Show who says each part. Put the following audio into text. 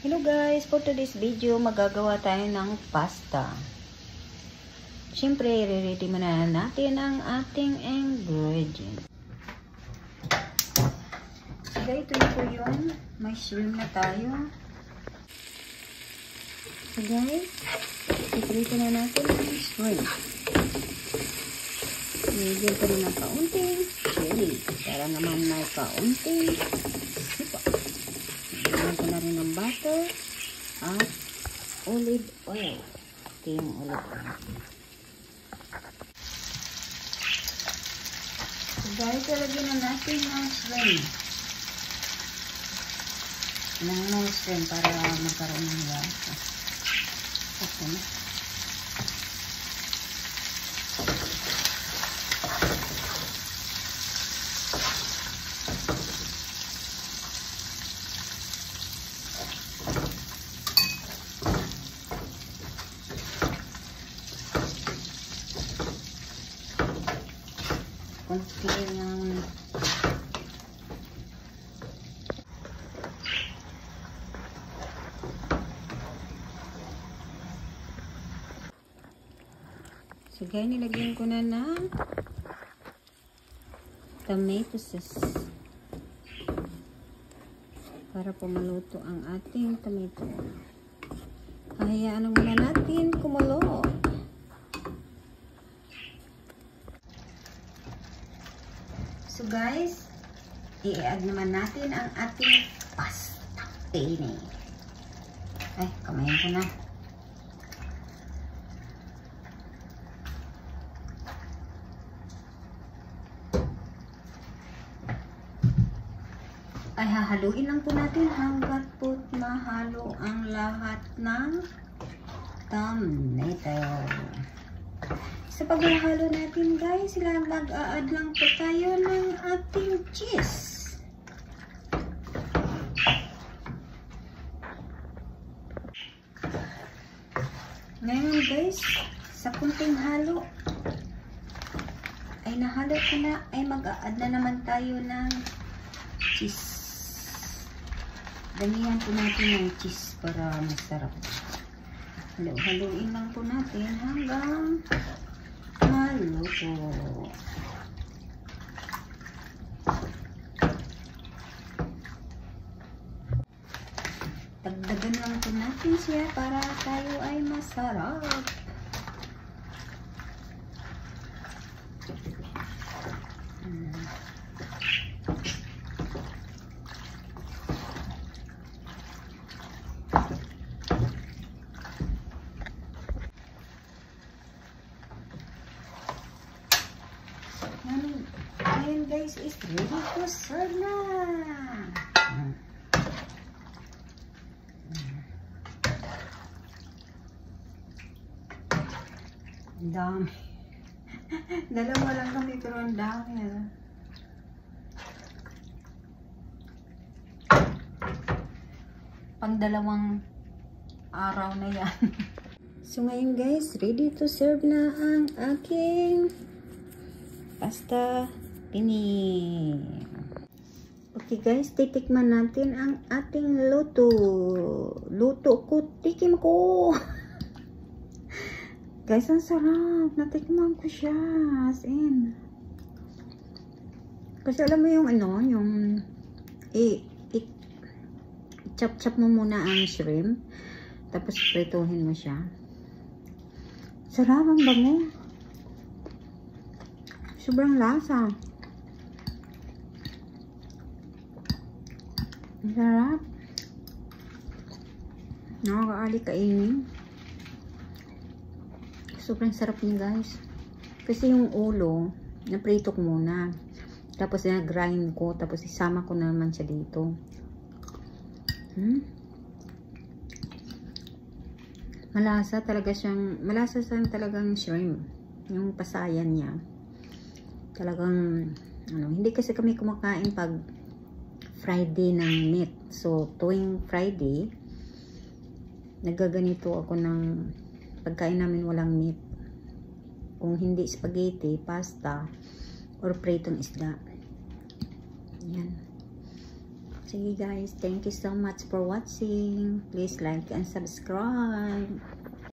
Speaker 1: Hello guys, for today's video magagawa tayo ng pasta. Siyempre, i-ready muna natin ang ating ingredients. So guys, ito na po yun. May shrimp na tayo. So guys, i-prito na natin ang shrimp. Nigyan ko na ng kaunting chili para naman may kaunting sipa. Nilagyan ko na rin ng butter at olive oil. Ito yung olive oil. So guys, ilagyan na natin ng shrimp. Ng shrimp para magkaroon ng lasa. Okay na. Kunti lang. So guys, nilagyan ko na ng tomato sauce para po maluto ang ating tomato. Hayaan muna natin kumulo. So guys, i-add naman natin ang ating pasta penne. Ay, kamayan ko na. Ay, hahaluin lang po natin hanggat po mahalo ang lahat ng tomato. Sa paghahalo natin guys, mag-a-add lang po tayo ng ating cheese. Ngayon guys, sa kunting halo ay nahalo ko na, ay mag-a-add na naman tayo ng cheese. Damihan po natin ng cheese para masarap. Halo-haluin lang po natin hanggang maluto. Dagdagan lang po natin siya para tayo ay masarap. Ayan guys, is ready to serve na. Ang dami. Dalawa lang kami pero ang dami. Pang dalawang araw na yan. So ngayon guys, ready to serve na ang aking pasta penne. Okay guys, titikman natin ang ating luto. Luto ko, tikim ko. Guys, ang sarap. Natikman ko siya. As in. Kasi alam mo yung ano, yung chop-chop mo muna ang shrimp. Tapos prituhin mo siya. Sarap, ang bango. Sobrang lasa. Ang sarap. Nakakaali kainin. Sobrang sarap niya guys. Kasi yung ulo, naprito ko muna. Tapos na-grind ko. Tapos isama ko naman siya dito. Malasa talaga siyang, malasa siyang talagang shrimp. Yung pasayan niya. Talagang, ano, hindi kasi kami kumakain pag Friday ng meat. So, tuwing Friday, nagaganito ako ng pagkain namin walang meat. Kung hindi spaghetti, pasta, or pritong isda. Yan. Sige guys, thank you so much for watching. Please like and subscribe.